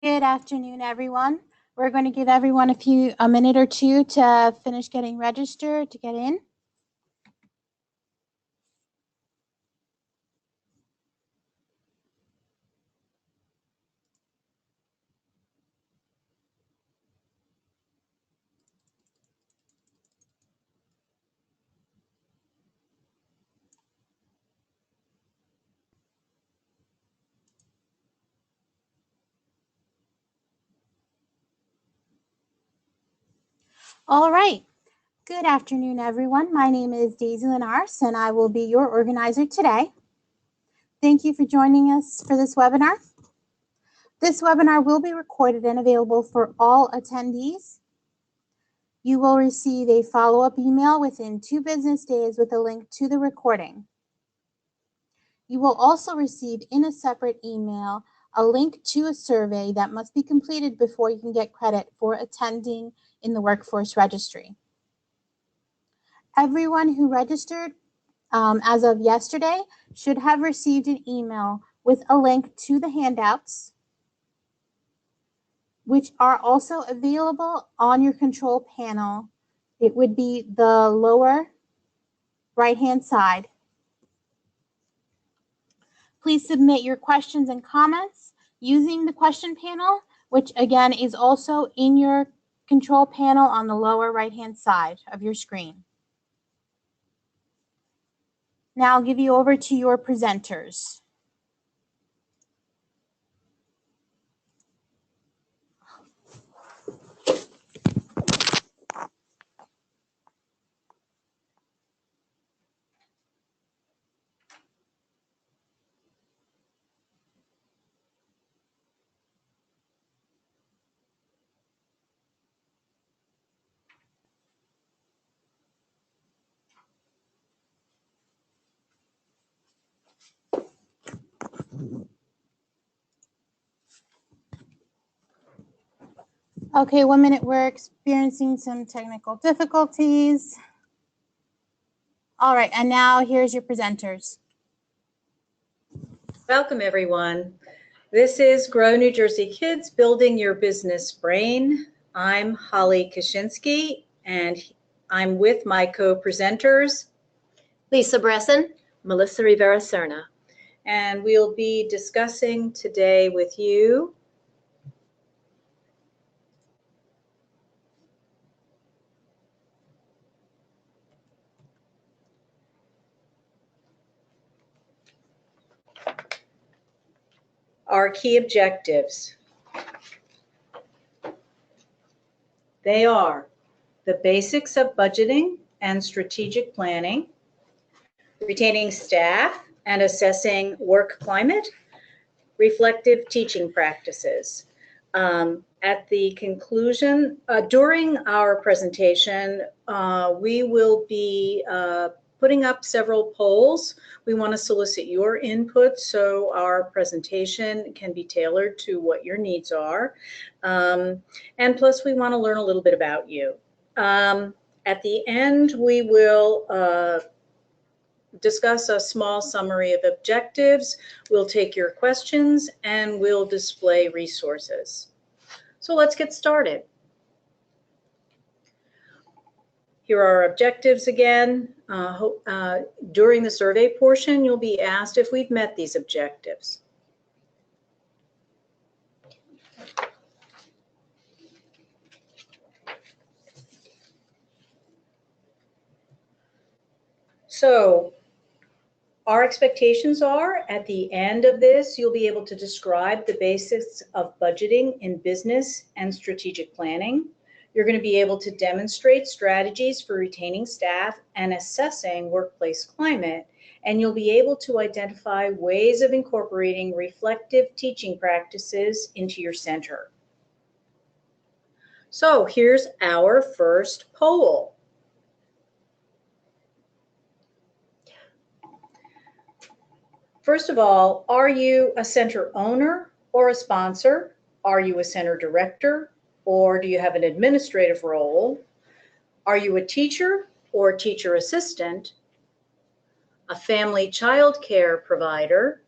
Good afternoon, everyone. We're going to give everyone a minute or two to finish getting registered to get in. All right. Good afternoon, everyone. My name is Daisy Linares, and I will be your organizer today. Thank you for joining us for this webinar. This webinar will be recorded and available for all attendees. You will receive a follow-up email within 2 business days with a link to the recording. You will also receive in a separate email a link to a survey that must be completed before you can get credit for attending in the workforce registry. Everyone who registered as of yesterday should have received an email with a link to the handouts, which are also available on your control panel. It would be the lower right-hand side. Please submit your questions and comments using the question panel, which again is also in your control panel on the lower right-hand side of your screen. Now I'll give you over to your presenters. Okay, 1 minute, we're experiencing some technical difficulties. All right, and now here's your presenters. Welcome, everyone. This is Grow New Jersey Kids, Building Your Business Brain. I'm Holly Kaczynski, and I'm with my co-presenters, Lisa Bresson, Melissa Rivera-Serna. And we'll be discussing today with you our key objectives. They are the basics of budgeting and strategic planning, retaining staff and assessing work climate, reflective teaching practices. At the conclusion, during our presentation, we will be putting up several polls. We want to solicit your input so our presentation can be tailored to what your needs are. And plus, we want to learn a little bit about you. At the end, we will discuss a small summary of objectives. We'll take your questions and we'll display resources. So let's get started. Here are our objectives again. During the survey portion, you'll be asked if we've met these objectives. So our expectations are at the end of this, you'll be able to describe the basics of budgeting in business and strategic planning. You're going to be able to demonstrate strategies for retaining staff and assessing workplace climate, and you'll be able to identify ways of incorporating reflective teaching practices into your center. So here's our first poll. First of all, are you a center owner or a sponsor? Are you a center director, or do you have an administrative role? Are you a teacher or teacher assistant, a family child care provider,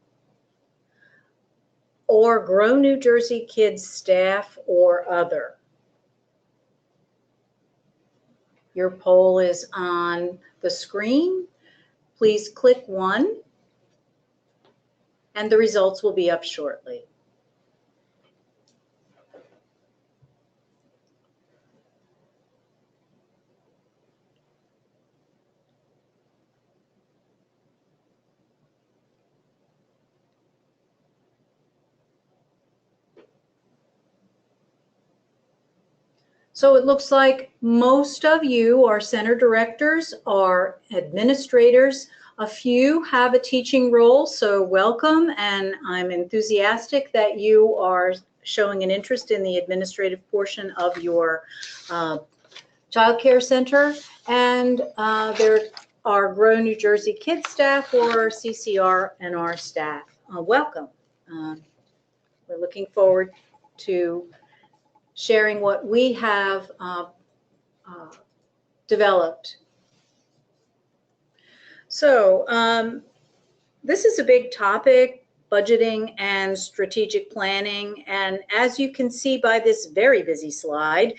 or Grow New Jersey Kids staff or other. Your poll is on the screen. Please click 1, and the results will be up shortly. So it looks like most of you are center directors, are administrators. A few have a teaching role, so welcome, and I'm enthusiastic that you are showing an interest in the administrative portion of your child care center. And there are Grow New Jersey Kids staff or CCR and our staff. Welcome. We're looking forward to sharing what we have developed. So this is a big topic, budgeting and strategic planning. And as you can see by this very busy slide,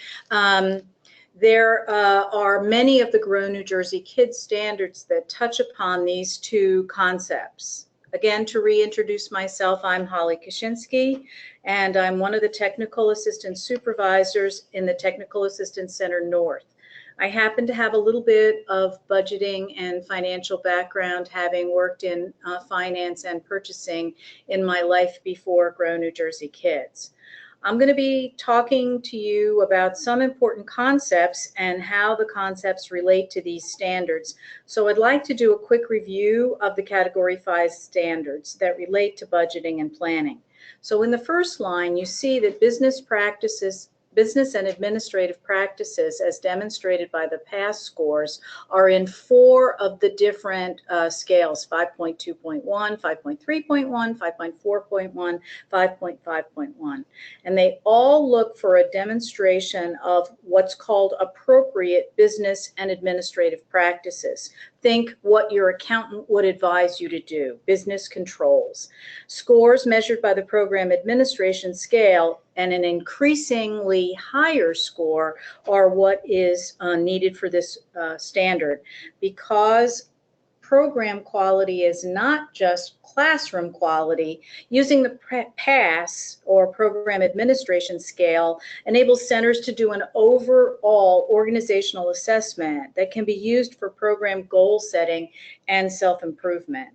there are many of the Grow New Jersey Kids standards that touch upon these two concepts. Again, to reintroduce myself, I'm Holly Kaczynski, and I'm one of the Technical Assistant Supervisors in the Technical Assistance Center North. I happen to have a little bit of budgeting and financial background, having worked in finance and purchasing in my life before Grow New Jersey Kids. I'm going to be talking to you about some important concepts and how the concepts relate to these standards. So I'd like to do a quick review of the Category 5 standards that relate to budgeting and planning. So in the first line, you see that business and administrative practices, as demonstrated by the pass scores, are in 4 of the different scales: 5.2.1, 5.3.1, 5.4.1, 5.5.1. And they all look for a demonstration of what's called appropriate business and administrative practices. Think what your accountant would advise you to do, business controls. Scores measured by the program administration scale and an increasingly higher score are what is needed for this standard, because program quality is not just classroom quality. Using the PASS or program administration scale enables centers to do an overall organizational assessment that can be used for program goal setting and self-improvement.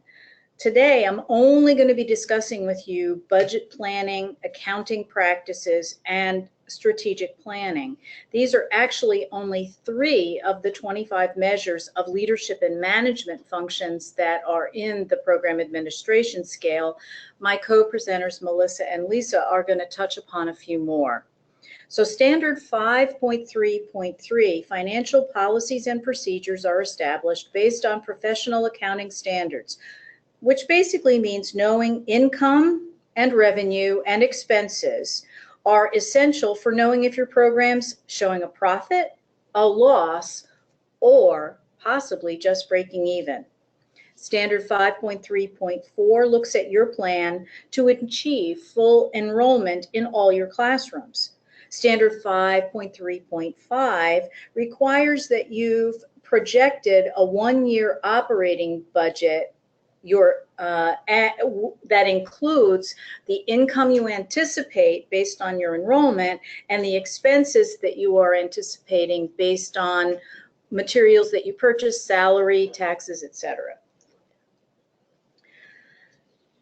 Today, I'm only going to be discussing with you budget planning, accounting practices, and strategic planning. These are actually only 3 of the 25 measures of leadership and management functions that are in the program administration scale. My co-presenters, Melissa and Lisa, are going to touch upon a few more. So standard 5.3.3, financial policies and procedures are established based on professional accounting standards, which basically means knowing income and revenue and expenses are essential for knowing if your program's showing a profit, a loss, or possibly just breaking even. Standard 5.3.4 looks at your plan to achieve full enrollment in all your classrooms. Standard 5.3.5 requires that you've projected a 1-year operating budget that includes the income you anticipate based on your enrollment and the expenses that you are anticipating based on materials that you purchase, salary, taxes, etc.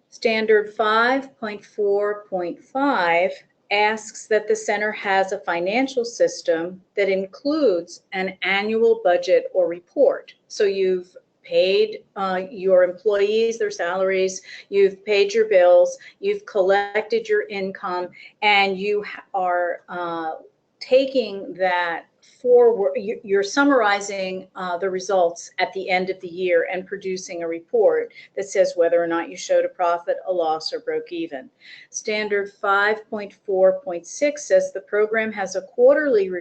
Standard 5.4.5 asks that the center has a financial system that includes an annual budget or report. So you've paid your employees their salaries, you've paid your bills, you've collected your income, and you are taking that forward. You're summarizing the results at the end of the year and producing a report that says whether or not you showed a profit, a loss, or broke even. Standard 5.4.6 says the program has a quarterly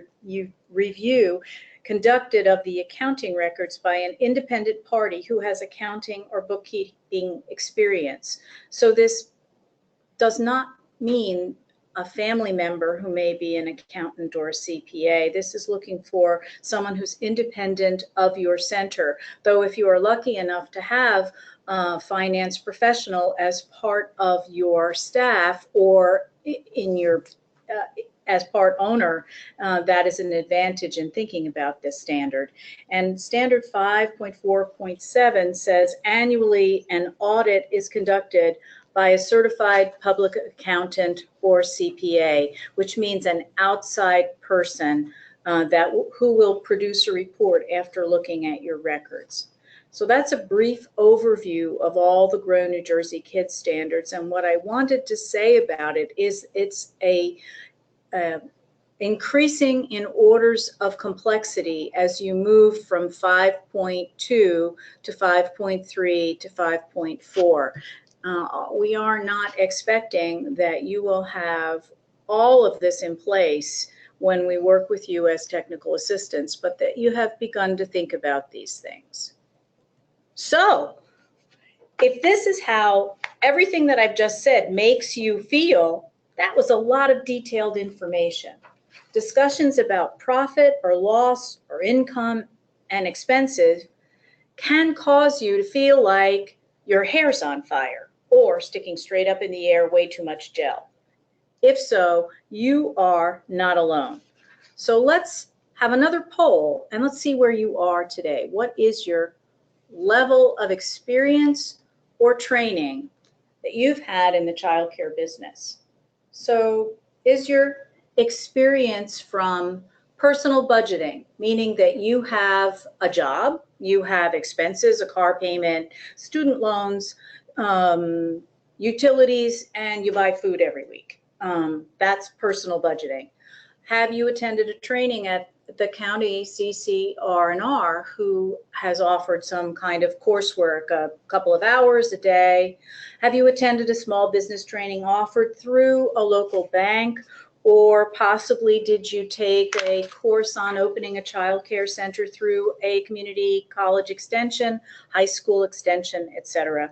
review conducted of the accounting records by an independent party who has accounting or bookkeeping experience. So this does not mean a family member who may be an accountant or a CPA. This is looking for someone who's independent of your center. Though if you are lucky enough to have a finance professional as part of your staff or in your as part owner, that is an advantage in thinking about this standard. And standard 5.4.7 says annually an audit is conducted by a certified public accountant or CPA, which means an outside person who will produce a report after looking at your records. So that's a brief overview of all the Grow New Jersey Kids standards. And what I wanted to say about it is it's increasing in orders of complexity as you move from 5.2 to 5.3 to 5.4. We are not expecting that you will have all of this in place when we work with you as technical assistants, but that you have begun to think about these things. So, if this is how everything that I've just said makes you feel, that was a lot of detailed information. Discussions about profit or loss or income and expenses can cause you to feel like your hair's on fire or sticking straight up in the air, way too much gel. If so, you are not alone. So let's have another poll and let's see where you are today. What is your level of experience or training that you've had in the childcare business? So is your experience from personal budgeting, meaning that you have a job, you have expenses, a car payment, student loans, utilities, and you buy food every week. That's personal budgeting. Have you attended a training at the county CCR&R who has offered some kind of coursework, a couple of hours a day? Have you attended a small business training offered through a local bank? Or possibly did you take a course on opening a child care center through a community college extension, high school extension, etc.?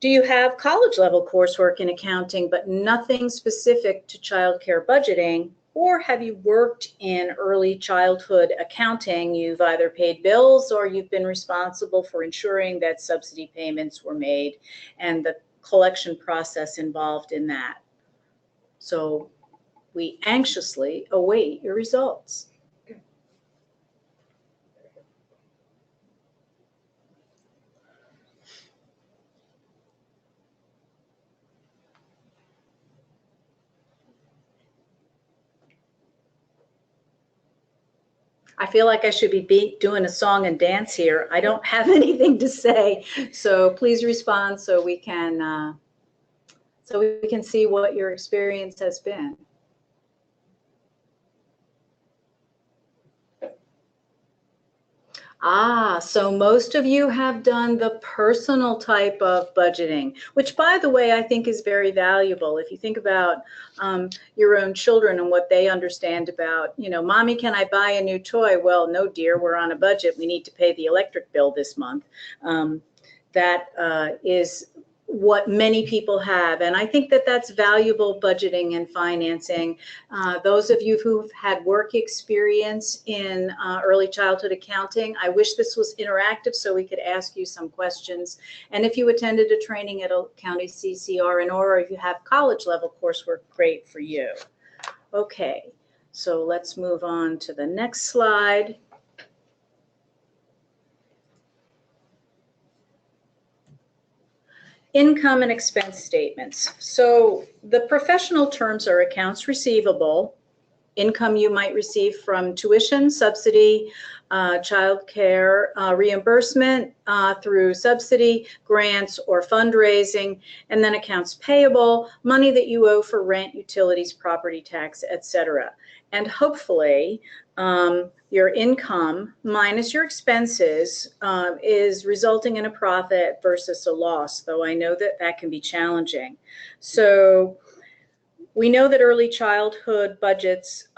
Do you have college level coursework in accounting but nothing specific to child care budgeting? Or have you worked in early childhood accounting? You've either paid bills or you've been responsible for ensuring that subsidy payments were made and the collection process involved in that. So we anxiously await your results. I feel like I should be doing a song and dance here. I don't have anything to say, so please respond so we can see what your experience has been. So most of you have done the personal type of budgeting, which, by the way, I think is very valuable. If you think about your own children and what they understand about, Mommy, can I buy a new toy? Well, no, dear, we're on a budget. We need to pay the electric bill this month. That is what many people have. And I think that that's valuable budgeting and financing. Those of you who've had work experience in early childhood accounting, I wish this was interactive so we could ask you some questions. And if you attended a training at a county CCR or if you have college level coursework, great for you. Okay, so let's move on to the next slide. Income and expense statements. So the professional terms are accounts receivable, income you might receive from tuition, subsidy, child care reimbursement through subsidy, grants, or fundraising, and then accounts payable, money that you owe for rent, utilities, property tax, etc. And hopefully, your income minus your expenses is resulting in a profit versus a loss, though I know that that can be challenging. So we know that early childhood budgets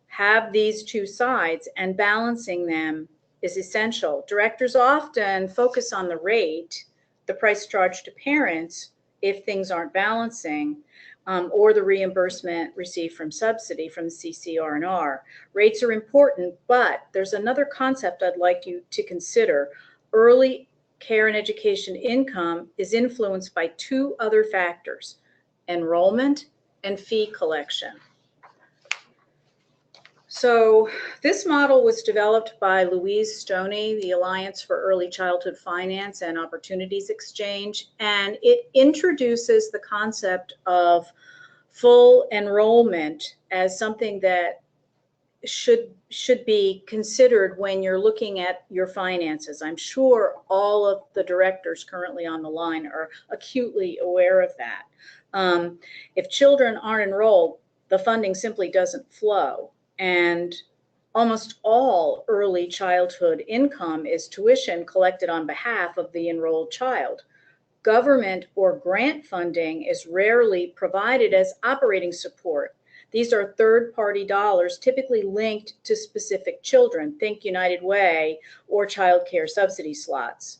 have these two sides, and balancing them is essential. Directors often focus on the rate, the price charged to parents, if things aren't balancing, or the reimbursement received from subsidy from the CCR&R. Rates are important, but there's another concept I'd like you to consider. Early care and education income is influenced by two other factors: enrollment and fee collection. So this model was developed by Louise Stoney, the Alliance for Early Childhood Finance and Opportunities Exchange, and it introduces the concept of full enrollment as something that should be considered when you're looking at your finances. I'm sure all of the directors currently on the line are acutely aware of that. If children aren't enrolled, the funding simply doesn't flow. And almost all early childhood income is tuition collected on behalf of the enrolled child. Government or grant funding is rarely provided as operating support. These are third-party dollars typically linked to specific children, think United Way or child care subsidy slots.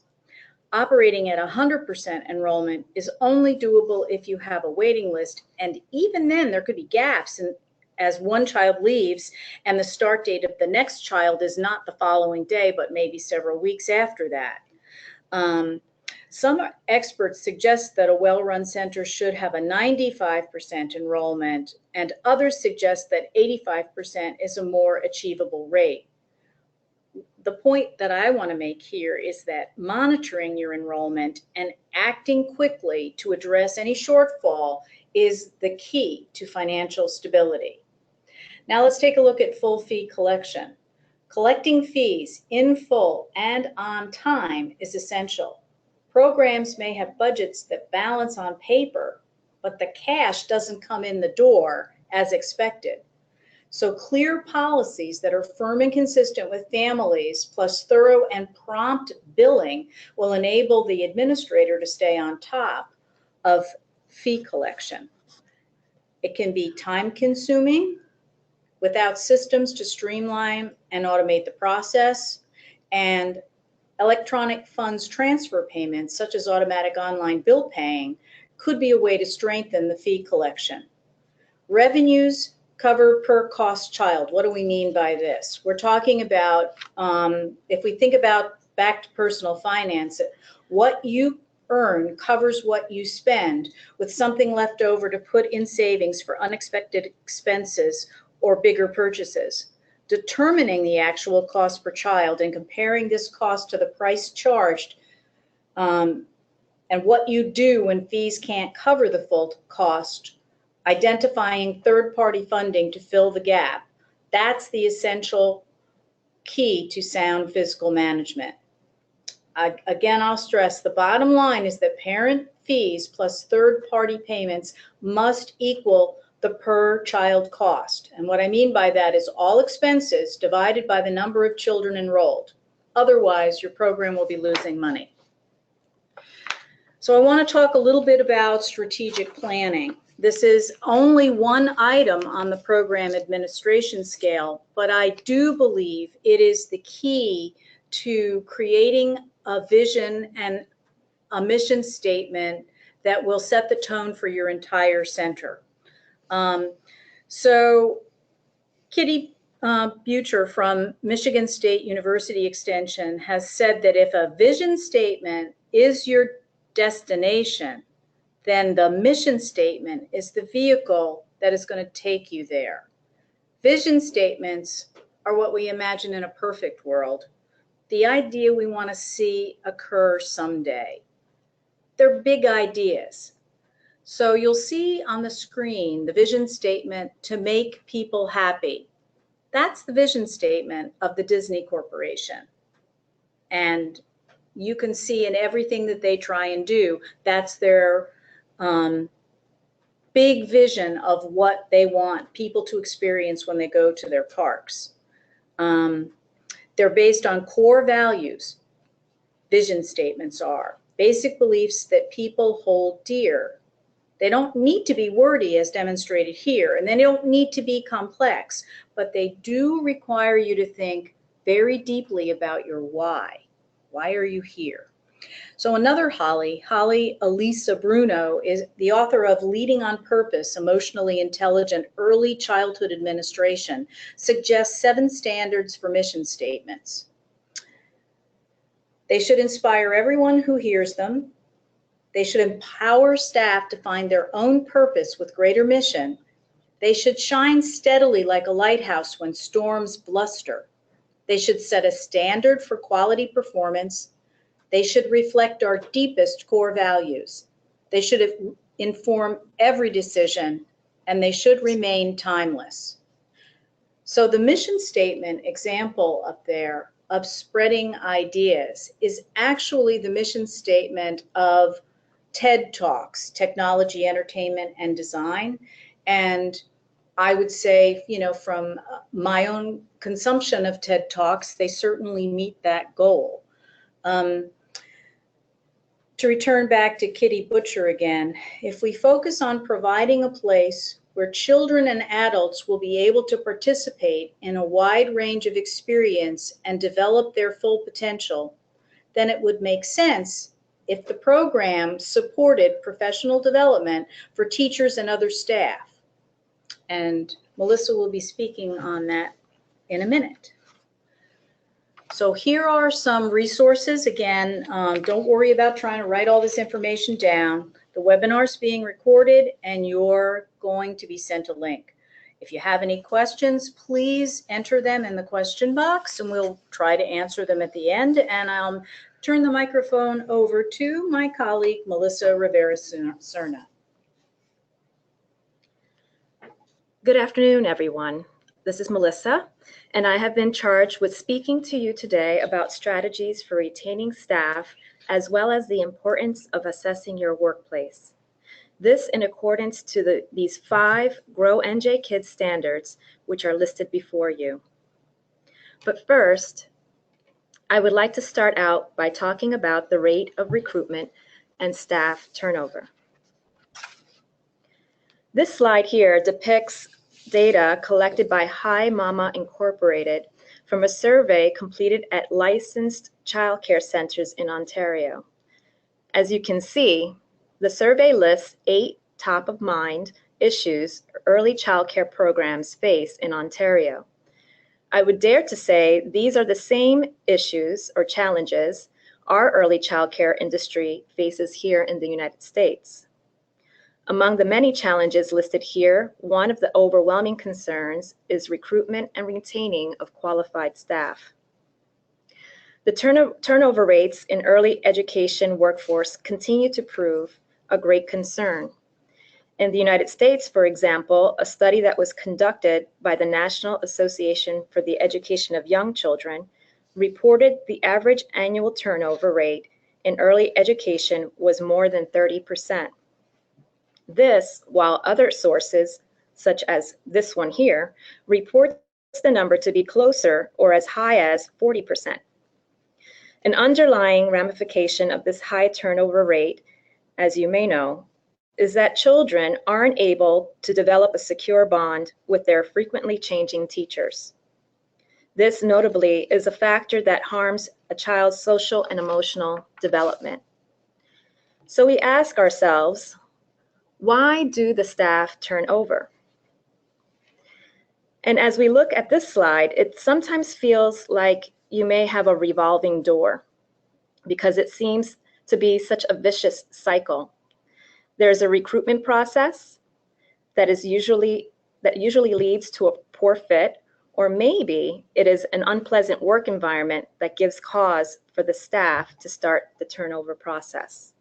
Operating at 100% enrollment is only doable if you have a waiting list, and even then there could be gaps as one child leaves and the start date of the next child is not the following day, but maybe several weeks after that. Some experts suggest that a well-run center should have a 95% enrollment, and others suggest that 85% is a more achievable rate. The point that I want to make here is that monitoring your enrollment and acting quickly to address any shortfall is the key to financial stability. Now let's take a look at full fee collection. Collecting fees in full and on time is essential. Programs may have budgets that balance on paper, but the cash doesn't come in the door as expected. So clear policies that are firm and consistent with families, plus thorough and prompt billing, will enable the administrator to stay on top of fee collection. It can be time-consuming without systems to streamline and automate the process, and electronic funds transfer payments, such as automatic online bill paying, could be a way to strengthen the fee collection. Revenues cover per cost child. What do we mean by this? We're talking about, if we think about back to personal finance, what you earn covers what you spend, with something left over to put in savings for unexpected expenses or bigger purchases. Determining the actual cost per child and comparing this cost to the price charged, and what you do when fees can't cover the full cost, identifying third-party funding to fill the gap. That's the essential key to sound fiscal management. Again, I'll stress the bottom line is that parent fees plus third-party payments must equal the per child cost. And what I mean by that is all expenses divided by the number of children enrolled. Otherwise, your program will be losing money. So I want to talk a little bit about strategic planning. This is only one item on the program administration scale, but I do believe it is the key to creating a vision and a mission statement that will set the tone for your entire center. So Kitty Butcher from Michigan State University Extension has said that if a vision statement is your destination, then the mission statement is the vehicle that is going to take you there. Vision statements are what we imagine in a perfect world, the idea we want to see occur someday. They're big ideas. So you'll see on the screen the vision statement, to make people happy. That's the vision statement of the Disney Corporation. And you can see in everything that they try and do, that's their big vision of what they want people to experience when they go to their parks. They're based on core values. Vision statements are basic beliefs that people hold dear. They don't need to be wordy as demonstrated here, and they don't need to be complex, but they do require you to think very deeply about your why. Why are you here? So another Holly Elisa Bruno, is the author of Leading on Purpose, Emotionally Intelligent Early Childhood Administration, suggests 7 standards for mission statements. They should inspire everyone who hears them. They should empower staff to find their own purpose with greater mission. They should shine steadily like a lighthouse when storms bluster. They should set a standard for quality performance. They should reflect our deepest core values. They should inform every decision, and they should remain timeless. So the mission statement example up there of spreading ideas is actually the mission statement of TED Talks, Technology, Entertainment, and Design. And I would say, from my own consumption of TED Talks, they certainly meet that goal. To return back to Kitty Butcher again, if we focus on providing a place where children and adults will be able to participate in a wide range of experience and develop their full potential, then it would make sense if the program supported professional development for teachers and other staff. And Melissa will be speaking on that in a minute. So here are some resources. Again, don't worry about trying to write all this information down. The webinar is being recorded and you're going to be sent a link. If you have any questions, please enter them in the question box and we'll try to answer them at the end. And I'll turn the microphone over to my colleague, Melissa Rivera-Serna. Good afternoon, everyone. This is Melissa, and I have been charged with speaking to you today about strategies for retaining staff, as well as the importance of assessing your workplace. This in accordance to these 5 Grow NJ Kids standards, which are listed before you. But first, I would like to start out by talking about the rate of recruitment and staff turnover. This slide here depicts data collected by Hi Mama Incorporated from a survey completed at licensed childcare centers in Ontario. As you can see, the survey lists 8 top-of-mind issues early childcare programs face in Ontario. I would dare to say these are the same issues or challenges our early childcare industry faces here in the United States. Among the many challenges listed here, one of the overwhelming concerns is recruitment and retaining of qualified staff. The turnover rates in early education workforce continue to prove a great concern. In the United States, for example, a study that was conducted by the National Association for the Education of Young Children reported the average annual turnover rate in early education was more than 30%. This, while other sources, such as this one here, reports the number to be closer or as high as 40%. An underlying ramification of this high turnover rate, as you may know, is that children aren't able to develop a secure bond with their frequently changing teachers. This notably is a factor that harms a child's social and emotional development. So we ask ourselves, why do the staff turn over? And as we look at this slide, it sometimes feels like you may have a revolving door because it seems to be such a vicious cycle. There's a recruitment process that usually leads to a poor fit, or maybe it is an unpleasant work environment that gives cause for the staff to start the turnover process.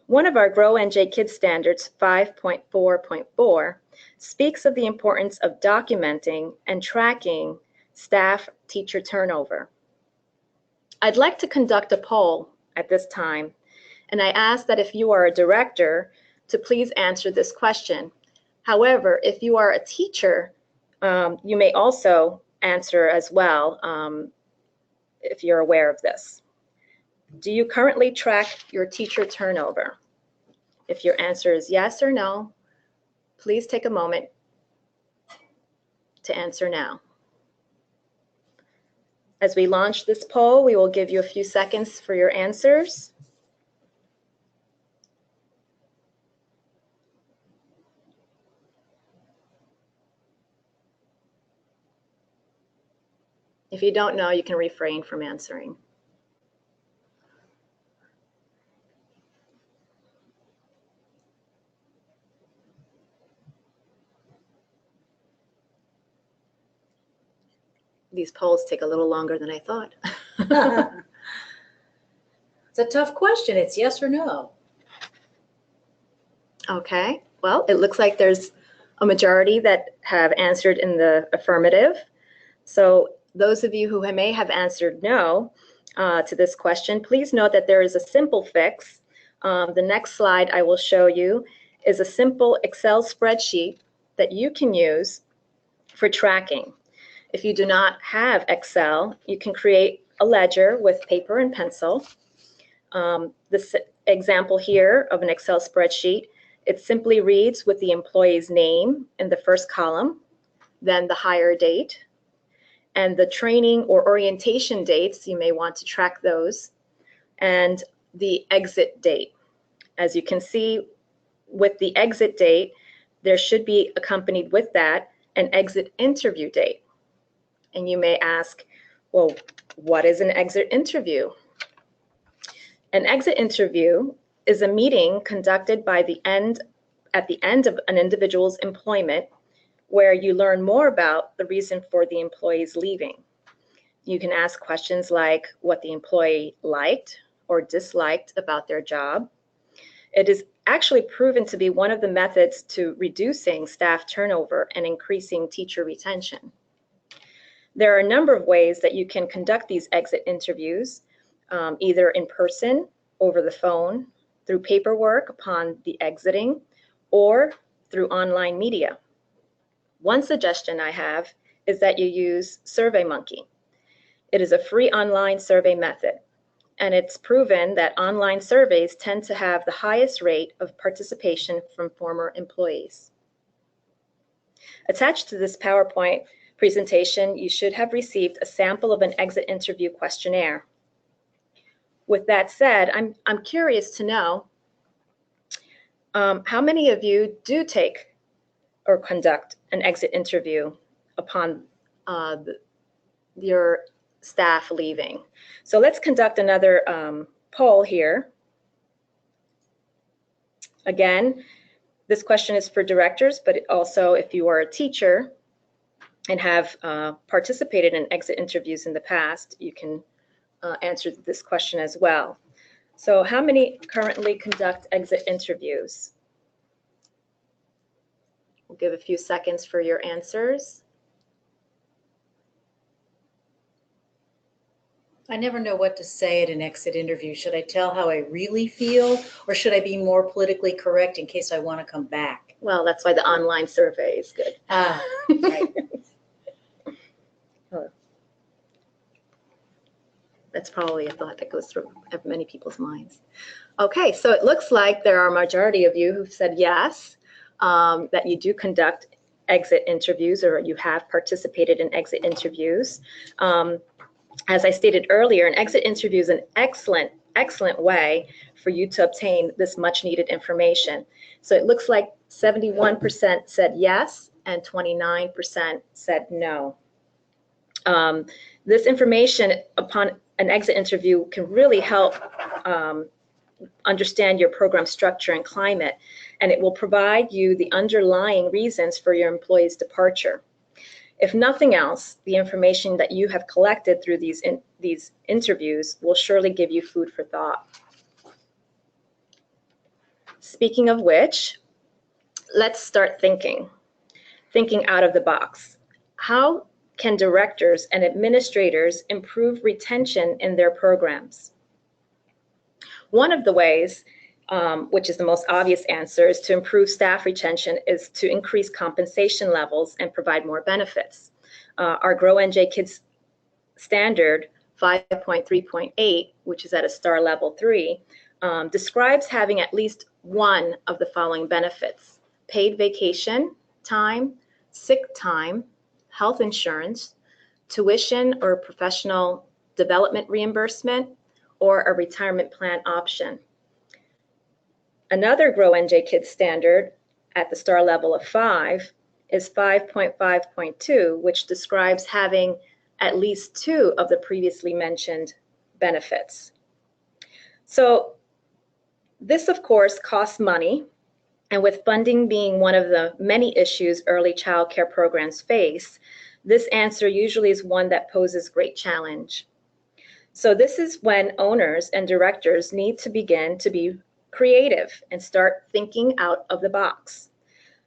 One of our Grow NJ Kids standards, 5.4.4, speaks of the importance of documenting and tracking staff teacher turnover. I'd like to conduct a poll at this time, and I ask that if you are a director, to please answer this question. However, if you are a teacher, you may also answer as well if you're aware of this. Do you currently track your teacher turnover? If your answer is yes or no, please take a moment to answer now. As we launch this poll, we will give you a few seconds for your answers. If you don't know, you can refrain from answering. These polls take a little longer than I thought. It's a tough question. It's yes or no. Okay, well, it looks like there's a majority that have answered in the affirmative. So those of you who may have answered no to this question, please note that there is a simple fix. The next slide I will show you is a simple Excel spreadsheet that you can use for tracking. If you do not have Excel, you can create a ledger with paper and pencil. This example here of an Excel spreadsheet, it simply reads with the employee's name in the first column, then the hire date, and the training or orientation dates, you may want to track those, and the exit date. As you can see, with the exit date, there should be accompanied with that an exit interview date. And you may ask, well, what is an exit interview? An exit interview is a meeting conducted at the end of an individual's employment where you learn more about the reason for the employee's leaving. You can ask questions like what the employee liked or disliked about their job. It is actually proven to be one of the methods to reducing staff turnover and increasing teacher retention. There are a number of ways that you can conduct these exit interviews, either in person, over the phone, through paperwork upon the exiting, or through online media. One suggestion I have is that you use SurveyMonkey. It is a free online survey method, and it's proven that online surveys tend to have the highest rate of participation from former employees. Attached to this PowerPoint presentation, you should have received a sample of an exit interview questionnaire. With that said, I'm curious to know how many of you do take or conduct an exit interview upon your staff leaving. So let's conduct another poll here. Again, this question is for directors, but also if you are a teacher and have participated in exit interviews in the past, you can answer this question as well. So how many currently conduct exit interviews? We'll give a few seconds for your answers. I never know what to say at an exit interview. Should I tell how I really feel, or should I be more politically correct in case I want to come back? Well, that's why the online survey is good. Right. That's probably a thought that goes through many people's minds. Okay, so it looks like there are a majority of you who've said yes, that you do conduct exit interviews or you have participated in exit interviews. As I stated earlier, an exit interview is an excellent way for you to obtain this much needed information. So it looks like 71% said yes and 29% said no. This information upon an exit interview can really help understand your program structure and climate, and it will provide you the underlying reasons for your employee's departure. If nothing else, the information that you have collected through these interviews will surely give you food for thought. Speaking of which, let's start thinking out of the box. How can directors and administrators improve retention in their programs? One of the ways, which is the most obvious answer, is to improve staff retention is to increase compensation levels and provide more benefits. Our Grow NJ Kids standard 5.3.8, which is at a star level 3, describes having at least one of the following benefits: paid vacation time, sick time, health insurance, tuition or professional development reimbursement, or a retirement plan option. Another Grow NJ Kids standard at the star level of 5 is 5.5.2, which describes having at least 2 of the previously mentioned benefits. So this, of course, costs money, and with funding being one of the many issues early child care programs face, this answer usually is one that poses great challenge. So this is when owners and directors need to begin to be creative and start thinking out of the box.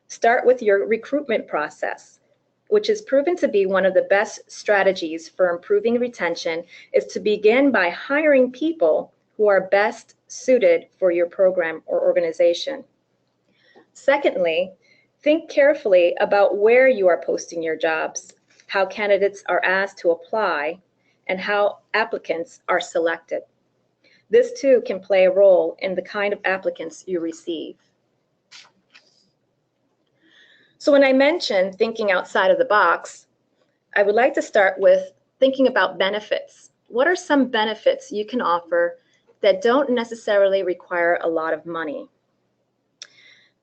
Start with your recruitment process, which is proven to be one of the best strategies for improving retention, is to begin by hiring people who are best suited for your program or organization. Secondly, think carefully about where you are posting your jobs, how candidates are asked to apply, and how applicants are selected. This too can play a role in the kind of applicants you receive. So when I mention thinking outside of the box, I would like to start with thinking about benefits. What are some benefits you can offer that don't necessarily require a lot of money?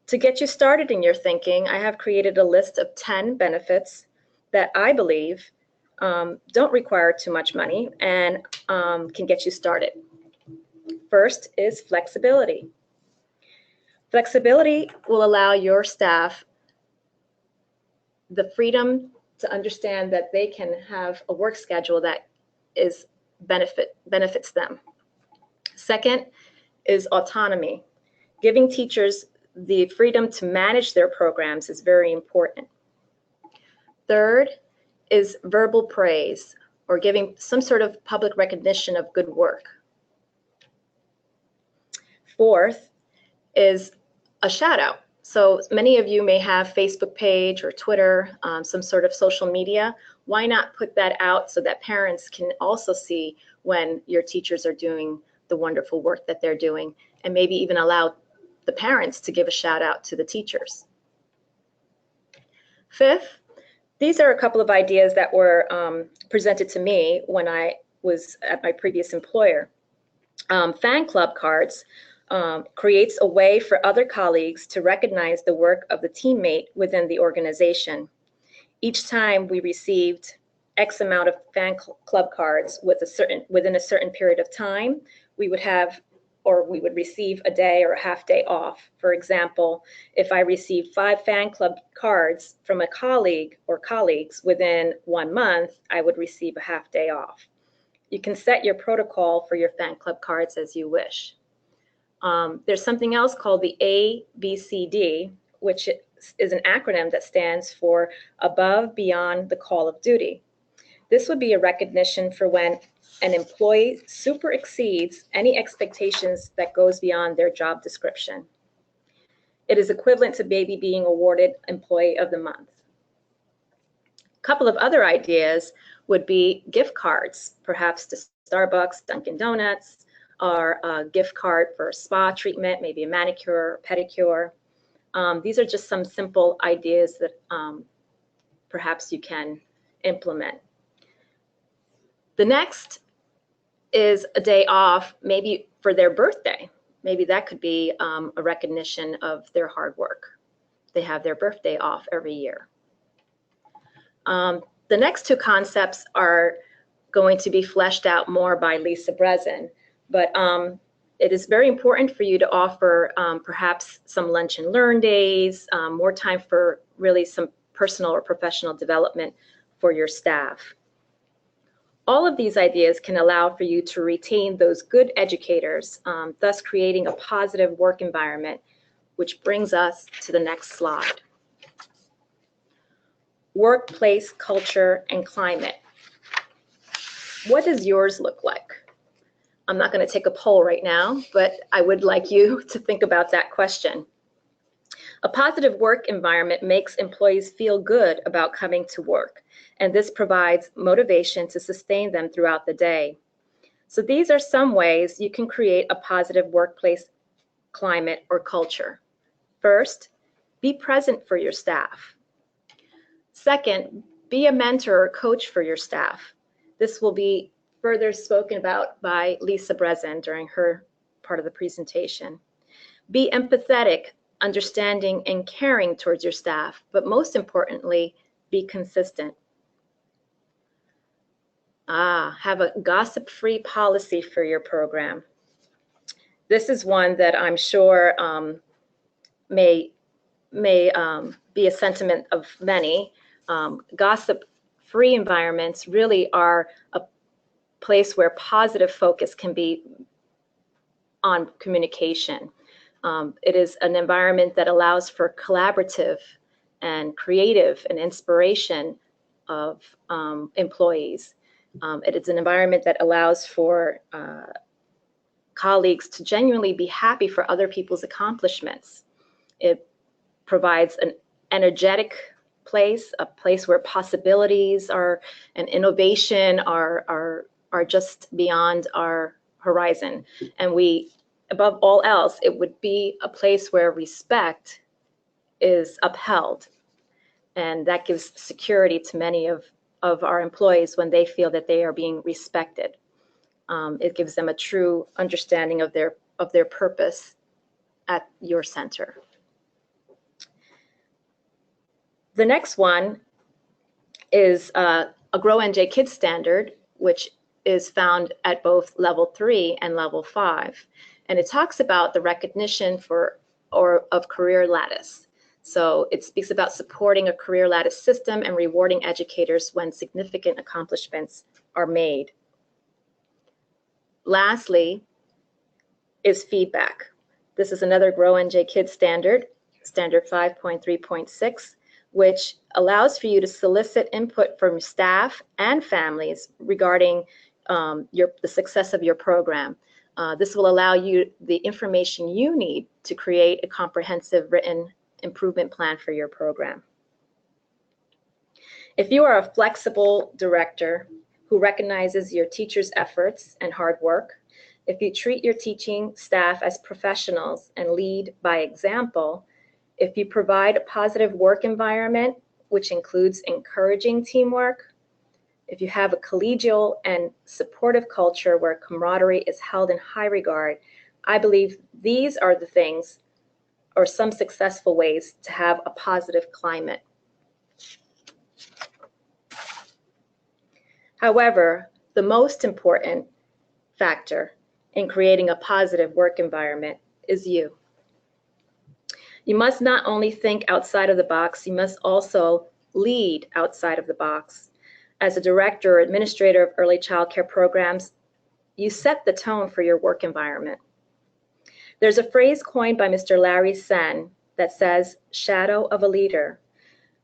To get you started in your thinking, I have created a list of 10 benefits that I believe don't require too much money and can get you started. First is flexibility. Flexibility will allow your staff the freedom to understand that they can have a work schedule that is benefits them. Second is autonomy. Giving teachers the freedom to manage their programs is very important. Third is verbal praise, or giving some sort of public recognition of good work. Fourth is a shout out. So many of you may have Facebook page or Twitter, some sort of social media. Why not put that out so that parents can also see when your teachers are doing the wonderful work that they're doing, and maybe even allow the parents to give a shout out to the teachers. Fifth, these are a couple of ideas that were presented to me when I was at my previous employer. Fan club cards creates a way for other colleagues to recognize the work of the teammate within the organization. Each time we received X amount of fan club cards within a certain period of time, we would receive a day or a half day off. For example, if I received 5 fan club cards from a colleague or colleagues within 1 month, I would receive a half day off. You can set your protocol for your fan club cards as you wish. There's something else called the ABCD, which is an acronym that stands for Above, Beyond the Call of Duty. This would be a recognition for when an employee super exceeds any expectations that goes beyond their job description. It is equivalent to maybe being awarded Employee of the Month. A couple of other ideas would be gift cards, perhaps to Starbucks, Dunkin' Donuts, or a gift card for a spa treatment, maybe a manicure or pedicure. These are just some simple ideas that perhaps you can implement. The next is a day off, maybe for their birthday. Maybe that could be a recognition of their hard work. They have their birthday off every year. The next 2 concepts are going to be fleshed out more by Lisa Brezen, but it is very important for you to offer perhaps some lunch and learn days, more time for really some personal or professional development for your staff. All of these ideas can allow for you to retain those good educators, thus creating a positive work environment, which brings us to the next slide. Workplace culture and climate. What does yours look like? I'm not going to take a poll right now, but I would like you to think about that question. A positive work environment makes employees feel good about coming to work, and this provides motivation to sustain them throughout the day. So these are some ways you can create a positive workplace climate or culture. First, be present for your staff. Second, Be a mentor or coach for your staff. This will be further spoken about by Lisa Brezen during her part of the presentation. Be empathetic, understanding, and caring towards your staff, but most importantly, be consistent. Have a gossip-free policy for your program. This is one that I'm sure may be a sentiment of many. Gossip-free environments really are a place where positive focus can be on communication. It is an environment that allows for collaborative and creative and inspiration of employees. It is an environment that allows for colleagues to genuinely be happy for other people's accomplishments. It provides an energetic place, a place where possibilities and innovation are just beyond our horizon. And above all else, it would be a place where respect is upheld. And that gives security to many of our employees when they feel that they are being respected. It gives them a true understanding of their purpose at your center. The next one is a Grow NJ Kids standard, which is found at both level 3 and level 5. And it talks about the recognition of career lattice. So it speaks about supporting a career lattice system and rewarding educators when significant accomplishments are made. Lastly is feedback. This is another Grow NJ Kids standard, standard 5.3.6, which allows for you to solicit input from staff and families regarding the success of your program. This will allow you the information you need to create a comprehensive written improvement plan for your program. If you are a flexible director who recognizes your teachers' efforts and hard work, if you treat your teaching staff as professionals and lead by example, if you provide a positive work environment, which includes encouraging teamwork, if you have a collegial and supportive culture where camaraderie is held in high regard, I believe these are the things or some successful ways to have a positive climate. However, the most important factor in creating a positive work environment is you. You must not only think outside of the box, you must also lead outside of the box. As a director or administrator of early child care programs, you set the tone for your work environment. There's a phrase coined by Mr. Larry Sen that says, shadow of a leader,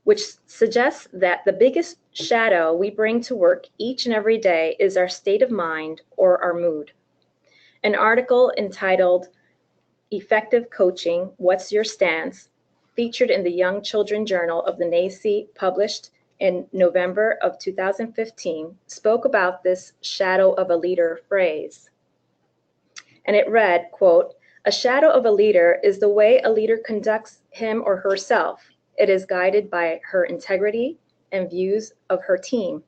which suggests that the biggest shadow we bring to work each and every day is our state of mind or our mood. An article entitled, Effective Coaching, What's Your Stance?, featured in the Young Children Journal of the NAEYC, published in November of 2015, spoke about this shadow of a leader phrase. And it read, quote, a shadow of a leader is the way a leader conducts him or herself. It is guided by her integrity and views of her team.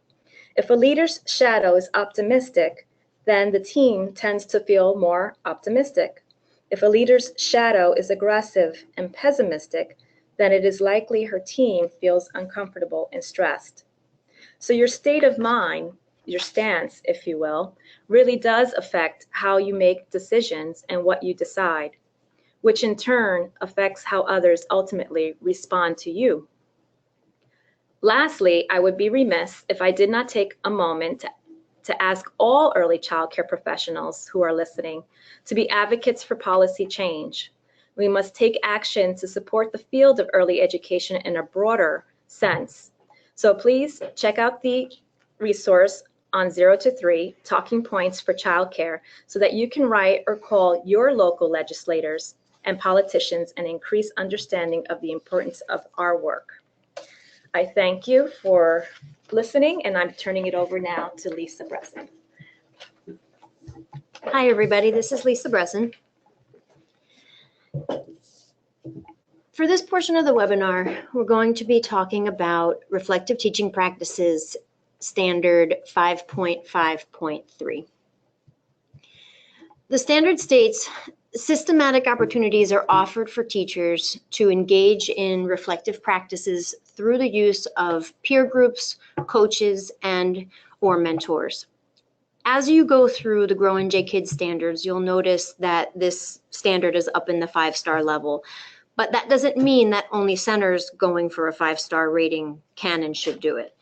If a leader's shadow is optimistic, then the team tends to feel more optimistic. If a leader's shadow is aggressive and pessimistic, then it is likely her team feels uncomfortable and stressed. So your state of mind, your stance, if you will, really does affect how you make decisions and what you decide, which in turn affects how others ultimately respond to you. Lastly, I would be remiss if I did not take a moment to ask all early child care professionals who are listening to be advocates for policy change. We must take action to support the field of early education in a broader sense. So please check out the resource on 0 to 3, Talking Points for Childcare, so that you can write or call your local legislators and politicians and increase understanding of the importance of our work. I thank you for listening, and I'm turning it over now to Lisa Brezen. Hi, everybody. This is Lisa Brezen. For For this portion of the webinar, we're going to be talking about reflective teaching practices standard 5.5.3. The standard states systematic opportunities are offered for teachers to engage in reflective practices through the use of peer groups, coaches, and/or mentors. As you go through the Grow NJ Kids standards, you'll notice that this standard is up in the 5-star level. But that doesn't mean that only centers going for a 5-star rating can and should do it.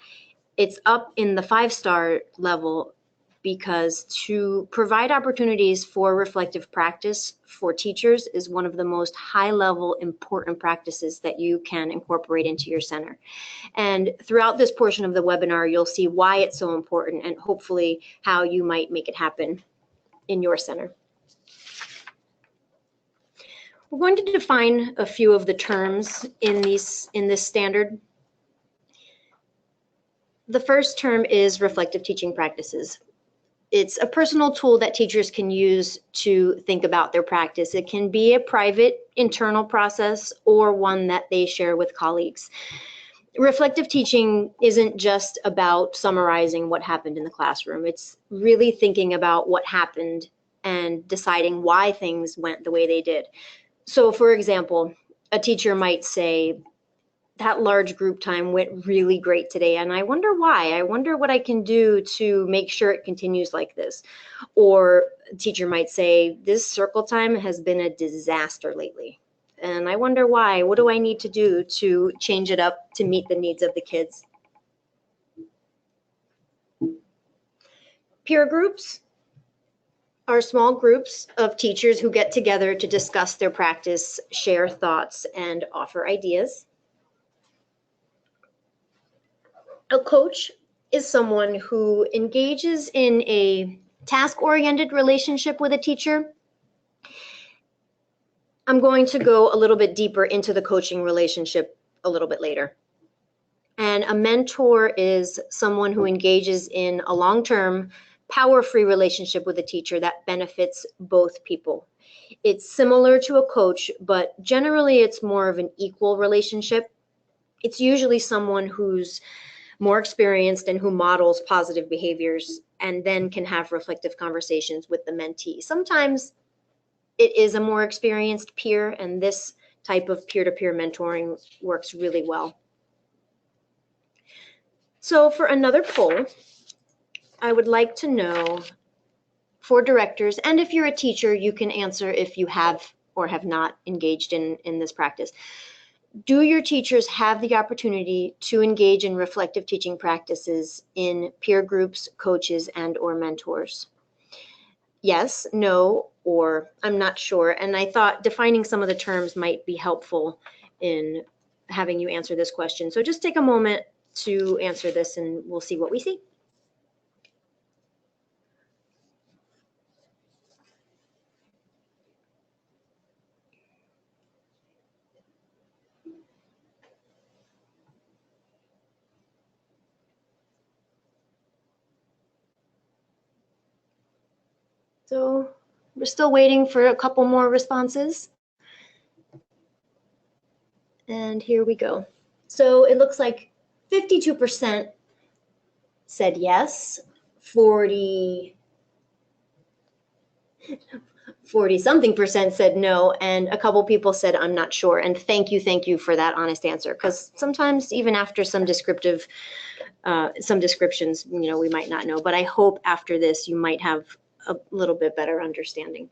It's up in the 5-star level because to provide opportunities for reflective practice for teachers is one of the most high-level important practices that you can incorporate into your center. And throughout this portion of the webinar, you'll see why it's so important and hopefully how you might make it happen in your center. We're going to define a few of the terms in this standard. The first term is reflective teaching practices. It's a personal tool that teachers can use to think about their practice. It can be a private internal process or one that they share with colleagues. Reflective teaching isn't just about summarizing what happened in the classroom. It's really thinking about what happened and deciding why things went the way they did. So for example, a teacher might say, that large group time went really great today, and I wonder why. I wonder what I can do to make sure it continues like this. Or a teacher might say, this circle time has been a disaster lately, and I wonder why. What do I need to do to change it up to meet the needs of the kids? Peer groups are small groups of teachers who get together to discuss their practice, share thoughts, and offer ideas. A coach is someone who engages in a task-oriented relationship with a teacher. I'm going to go a little bit deeper into the coaching relationship a little bit later. And a mentor is someone who engages in a long-term, power-free relationship with a teacher that benefits both people. It's similar to a coach, but generally it's more of an equal relationship. It's usually someone who's more experienced and who models positive behaviors and then can have reflective conversations with the mentee. Sometimes it is a more experienced peer, and this type of peer-to-peer mentoring works really well. So for another poll, I would like to know for directors, and if you're a teacher, you can answer if you have or have not engaged in this practice. Do your teachers have the opportunity to engage in reflective teaching practices in peer groups, coaches, and/or mentors? Yes, no, or I'm not sure. And I thought defining some of the terms might be helpful in having you answer this question. So just take a moment to answer this and we'll see what we see. So we're still waiting for a couple more responses. And here we go. So it looks like 52% said yes, 40-something% said no, and a couple people said I'm not sure. And thank you for that honest answer, because sometimes even after some descriptions, we might not know. But I hope after this you might have a little bit better understanding.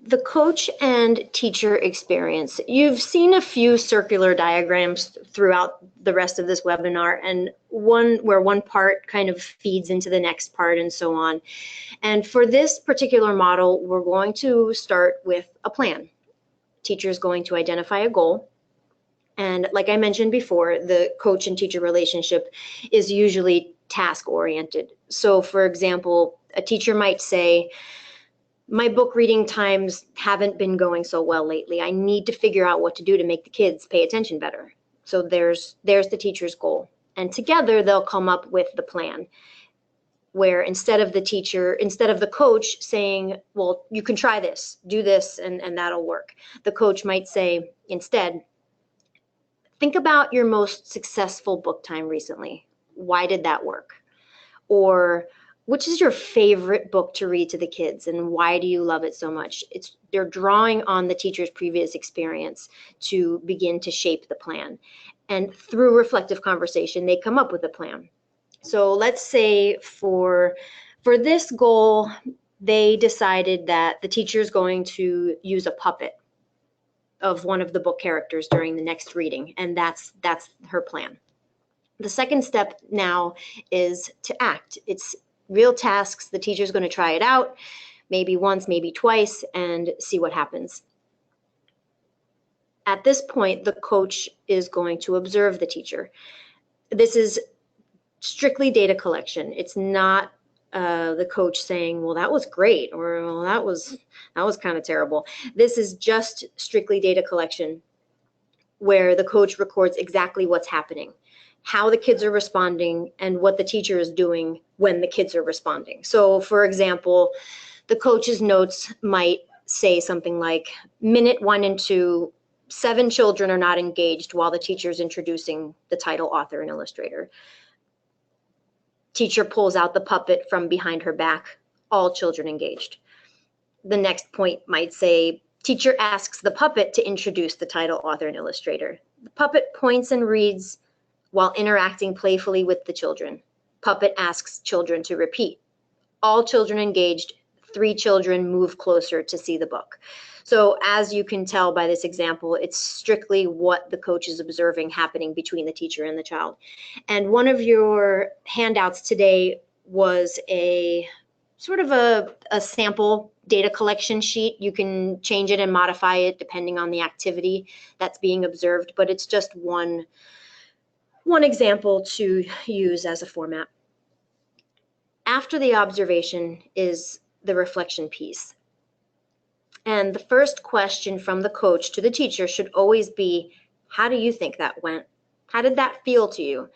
The coach and teacher experience. You've seen a few circular diagrams throughout the rest of this webinar, and where one part kind of feeds into the next part and so on. And for this particular model, we're going to start with a plan. Teacher is going to identify a goal. And like I mentioned before, the coach and teacher relationship is usually task-oriented. So for example, a teacher might say, my book reading times haven't been going so well lately. I need to figure out what to do to make the kids pay attention better. So there's the teacher's goal. And together they'll come up with the plan. where instead of the coach saying, well, you can try this, do this, and that'll work, the coach might say instead, think about your most successful book time recently. Why did that work? Or which is your favorite book to read to the kids and why do you love it so much? They're drawing on the teacher's previous experience to begin to shape the plan. And through reflective conversation, they come up with a plan. So let's say for this goal, they decided that the teacher is going to use a puppet of one of the book characters during the next reading, and that's her plan. The second step now is to act. It's real tasks. The teacher's going to try it out, maybe once, maybe twice, and see what happens. At this point, the coach is going to observe the teacher. This is strictly data collection. It's not the coach saying, well, that was great, or well, that was kind of terrible. This is just strictly data collection where the coach records exactly what's happening, how the kids are responding, and what the teacher is doing when the kids are responding. So for example, the coach's notes might say something like, minute 1 and 2, 7 children are not engaged while the teacher is introducing the title, author, and illustrator. Teacher pulls out the puppet from behind her back, all children engaged. The next point might say, teacher asks the puppet to introduce the title, author, and illustrator. The puppet points and reads while interacting playfully with the children. Puppet asks children to repeat. All children engaged, 3 children move closer to see the book. So as you can tell by this example, it's strictly what the coach is observing happening between the teacher and the child. And one of your handouts today was a sort of a sample data collection sheet. You can change it and modify it depending on the activity that's being observed, but it's just one example to use as a format. After the observation is the reflection piece. And the first question from the coach to the teacher should always be, how do you think that went? How did that feel to you?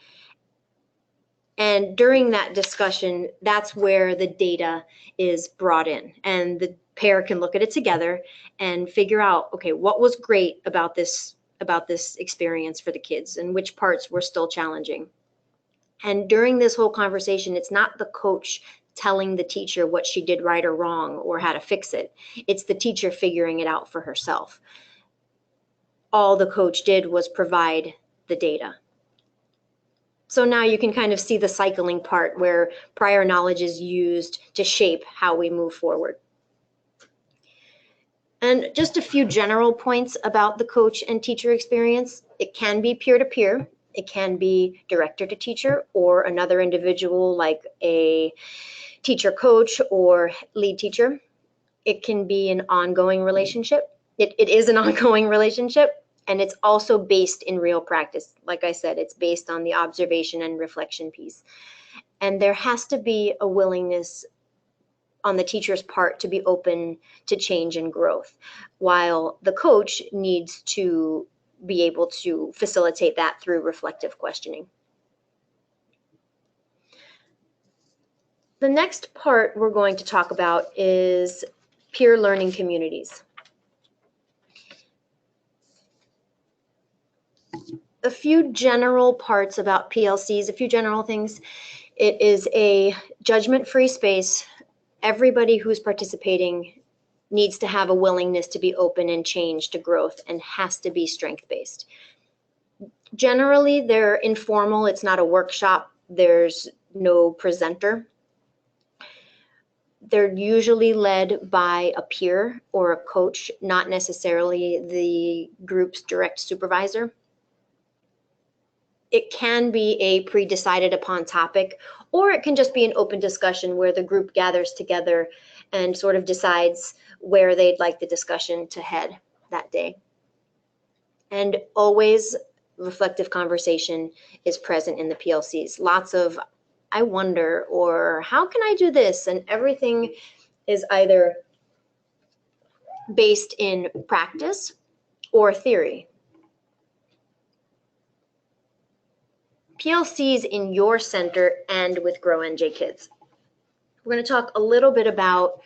And during that discussion, that's where the data is brought in. And the pair can look at it together and figure out, okay, what was great about this experience for the kids and which parts were still challenging. And during this whole conversation, it's not the coach telling the teacher what she did right or wrong or how to fix it. It's the teacher figuring it out for herself. All the coach did was provide the data. So now you can kind of see the cycling part where prior knowledge is used to shape how we move forward. And just a few general points about the coach and teacher experience. It can be peer-to-peer. It can be director to teacher or another individual like a teacher coach or lead teacher. It can be an ongoing relationship. It is an ongoing relationship, and it's also based in real practice. Like I said, it's based on the observation and reflection piece. And there has to be a willingness on the teacher's part to be open to change and growth, while the coach needs to be able to facilitate that through reflective questioning. The next part we're going to talk about is peer learning communities. A few general parts about PLCs, a few general things. It is a judgment-free space. Everybody who's participating needs to have a willingness to be open and change to growth and has to be strength-based. Generally, they're informal. It's not a workshop. There's no presenter. They're usually led by a peer or a coach, not necessarily the group's direct supervisor. It can be a pre-decided upon topic, or it can just be an open discussion where the group gathers together and sort of decides where they'd like the discussion to head that day. And always reflective conversation is present in the PLCs. Lots of, I wonder, or how can I do this? And everything is either based in practice or theory. PLCs in your center and with Grow NJ Kids. We're going to talk a little bit about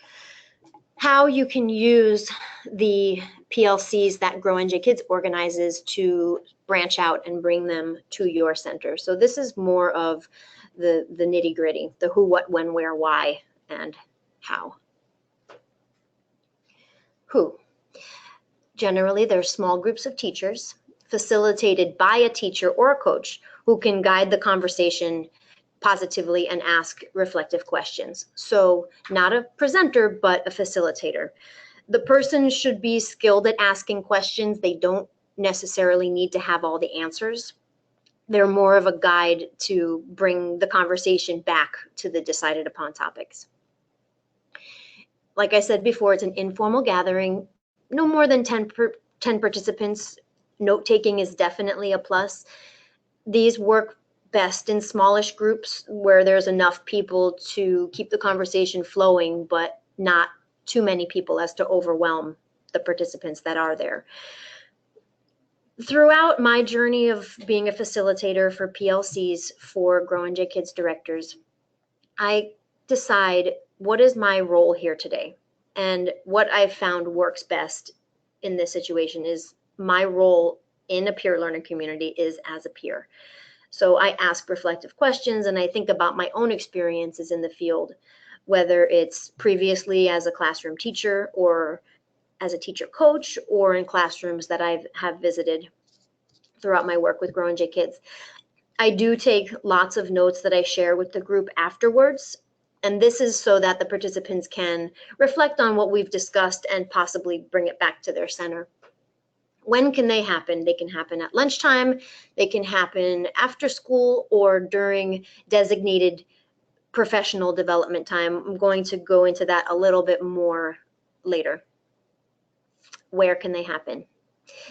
how you can use the PLCs that Grow NJ Kids organizes to branch out and bring them to your center. So this is more of the nitty gritty, the who, what, when, where, why, and how. Who? Generally, they're small groups of teachers facilitated by a teacher or a coach who can guide the conversation positively and ask reflective questions. So not a presenter, but a facilitator. The person should be skilled at asking questions. They don't necessarily need to have all the answers. They're more of a guide to bring the conversation back to the decided upon topics. Like I said before, it's an informal gathering, no more than 10 participants. Note-taking is definitely a plus. These work best in smallish groups where there's enough people to keep the conversation flowing, but not too many people as to overwhelm the participants that are there. Throughout my journey of being a facilitator for PLCs for Grow NJ Kids directors, I decide what is my role here today. And what I've found works best in this situation is my role in a peer learner community is as a peer. So I ask reflective questions and I think about my own experiences in the field, whether it's previously as a classroom teacher or as a teacher coach or in classrooms that I have visited throughout my work with Grow NJ Kids. I do take lots of notes that I share with the group afterwards. And this is so that the participants can reflect on what we've discussed and possibly bring it back to their center. When can they happen? They can happen at lunchtime, they can happen after school, or during designated professional development time. I'm going to go into that a little bit more later. Where can they happen?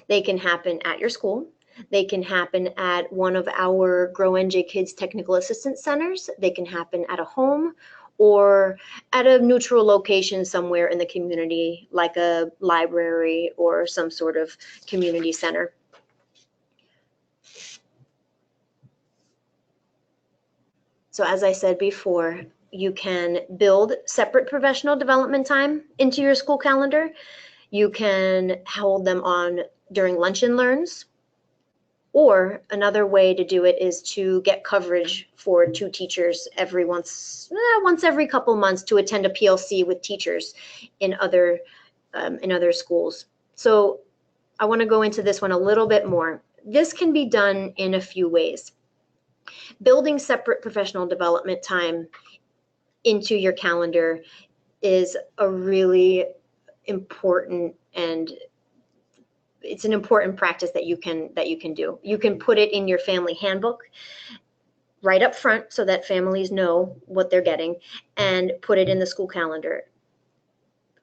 They can happen at your school. They can happen at one of our Grow NJ Kids Technical Assistance Centers. They can happen at a home or at a neutral location somewhere in the community, like a library or some sort of community center. So as I said before, you can build separate professional development time into your school calendar. You can hold them on during lunch and learns. Or another way to do it is to get coverage for 2 teachers once every couple months to attend a PLC with teachers in other schools. So I want to go into this one a little bit more. This can be done in a few ways. Building separate professional development time into your calendar is a really important and it's an important practice that you can do. You can put it in your family handbook right up front so that families know what they're getting and put it in the school calendar.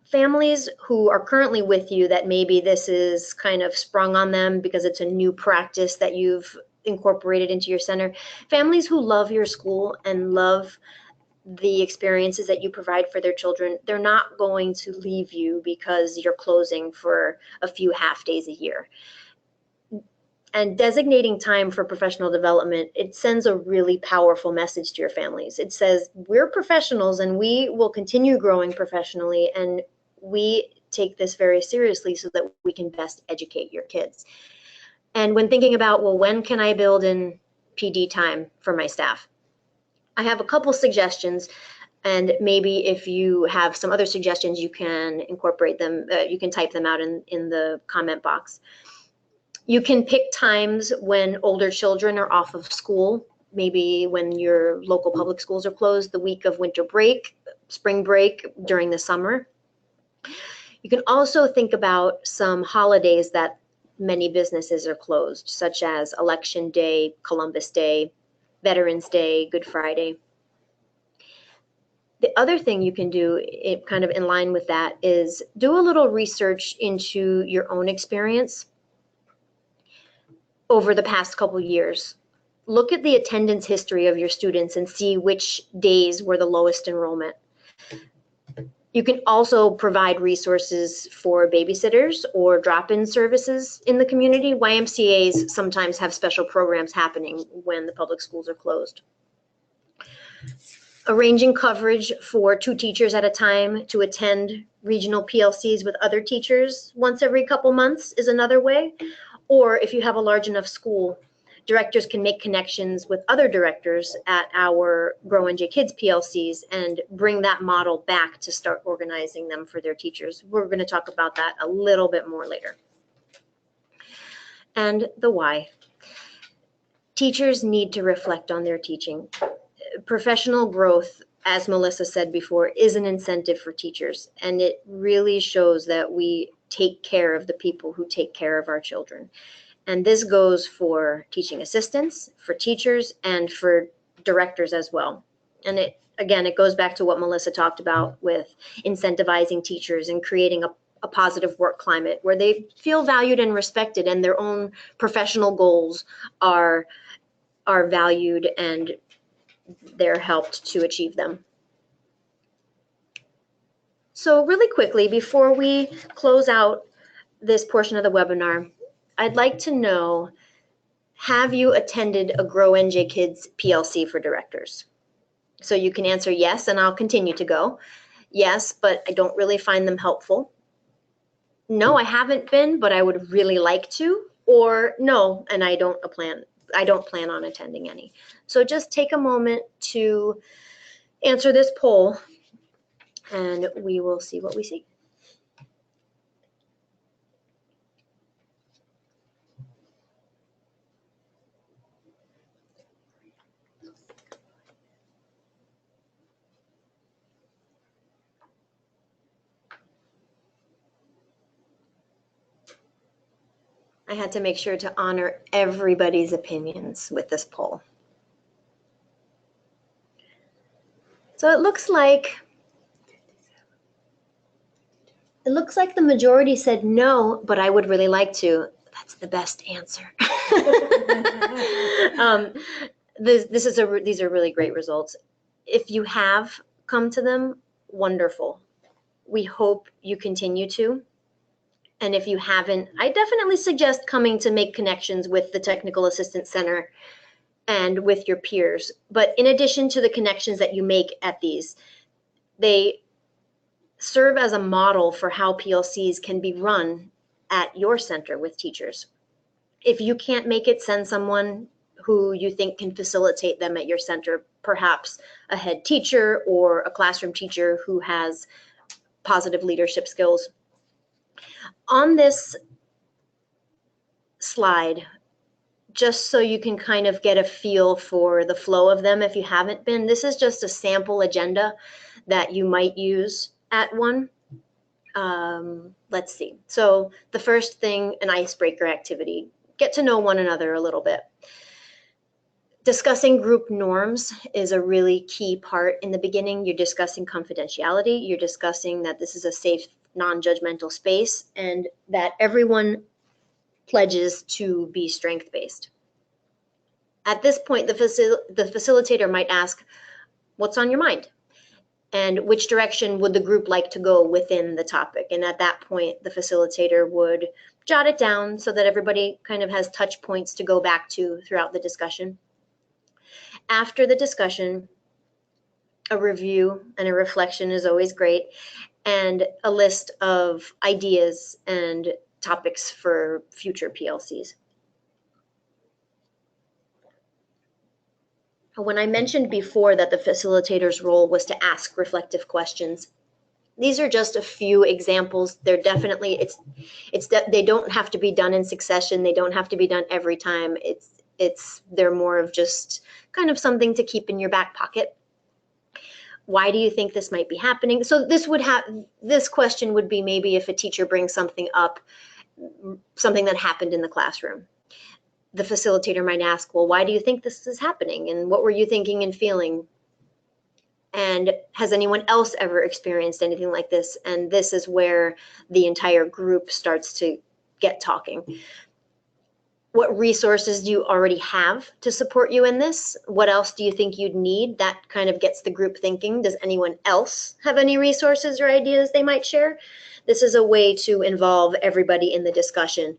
Families who are currently with you that maybe this is kind of sprung on them because it's a new practice that you've incorporated into your center. Families who love your school and love the experiences that you provide for their children, they're not going to leave you because you're closing for a few half days a year. And designating time for professional development, it sends a really powerful message to your families. It says, we're professionals and we will continue growing professionally, and we take this very seriously so that we can best educate your kids. And when thinking about, well, when can I build in PD time for my staff? I have a couple suggestions, and maybe if you have some other suggestions, you can incorporate them. You can type them out in the comment box. You can pick times when older children are off of school, maybe when your local public schools are closed, the week of winter break, spring break, during the summer. You can also think about some holidays that many businesses are closed, such as Election Day, Columbus Day, Veterans Day, Good Friday. The other thing you can do, kind of in line with that, is do a little research into your own experience over the past couple years. Look at the attendance history of your students and see which days were the lowest enrollment. You can also provide resources for babysitters or drop-in services in the community. YMCAs sometimes have special programs happening when the public schools are closed. arranging coverage for 2 teachers at a time to attend regional PLCs with other teachers once every couple months is another way. Or if you have a large enough school, directors can make connections with other directors at our Grow NJ Kids PLCs and bring that model back to start organizing them for their teachers. We're going to talk about that a little bit more later. And the why. Teachers need to reflect on their teaching. Professional growth, as Melissa said before, is an incentive for teachers, and it really shows that we take care of the people who take care of our children. And this goes for teaching assistants, for teachers, and for directors as well. And it goes back to what Melissa talked about with incentivizing teachers and creating a positive work climate where they feel valued and respected, and their own professional goals are valued and they're helped to achieve them. So really quickly, before we close out this portion of the webinar, I'd like to know, have you attended a Grow NJ Kids PLC for directors? So you can answer yes, and I'll continue to go. Yes, but I don't really find them helpful. No, I haven't been, but I would really like to. Or no, and I don't plan on attending any. So just take a moment to answer this poll, and we will see what we see. I had to make sure to honor everybody's opinions with this poll. So it looks like the majority said no, but I would really like to. That's the best answer. These are really great results. If you have come to them, wonderful. We hope you continue to. And if you haven't, I definitely suggest coming to make connections with the Technical Assistance Center and with your peers. But in addition to the connections that you make at these, they serve as a model for how PLCs can be run at your center with teachers. If you can't make it, send someone who you think can facilitate them at your center, perhaps a head teacher or a classroom teacher who has positive leadership skills. On this slide, just so you can kind of get a feel for the flow of them if you haven't been, this is just a sample agenda that you might use at one. Let's see. So the first thing, an icebreaker activity. Get to know one another a little bit. Discussing group norms is a really key part in the beginning. You're discussing confidentiality. You're discussing that this is a safe, non-judgmental space and that everyone pledges to be strength-based. At this point, the facilitator might ask, what's on your mind? And which direction would the group like to go within the topic? And at that point, the facilitator would jot it down so that everybody kind of has touch points to go back to throughout the discussion. After the discussion, a review and a reflection is always great, and a list of ideas and topics for future PLCs. When I mentioned before that the facilitator's role was to ask reflective questions, these are just a few examples. They're definitely, they don't have to be done in succession. They don't have to be done every time. They're more of just kind of something to keep in your back pocket. Why do you think this might be happening? So this question would be maybe if a teacher brings something up, something that happened in the classroom. The facilitator might ask, well, why do you think this is happening? And what were you thinking and feeling? And has anyone else ever experienced anything like this? And this is where the entire group starts to get talking. What resources do you already have to support you in this? What else do you think you'd need? That kind of gets the group thinking. Does anyone else have any resources or ideas they might share? This is a way to involve everybody in the discussion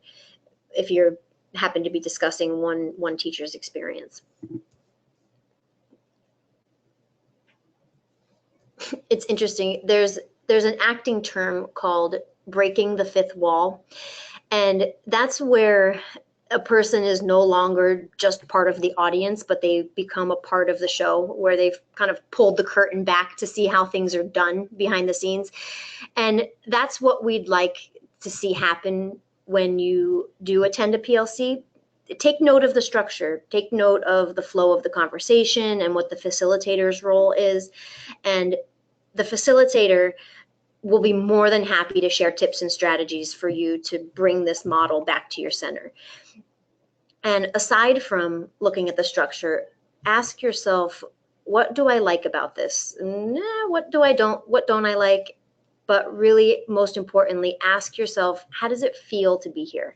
if you happen to be discussing one teacher's experience. it's interesting. There's an acting term called breaking the fifth wall. And that's where a person is no longer just part of the audience, but they become a part of the show, where they've kind of pulled the curtain back to see how things are done behind the scenes. And that's what we'd like to see happen when you do attend a PLC. Take note of the structure, take note of the flow of the conversation and what the facilitator's role is. And the facilitator will be more than happy to share tips and strategies for you to bring this model back to your center. And aside from looking at the structure, ask yourself, what do I like about this? What don't I like? But really, most importantly, ask yourself, how does it feel to be here?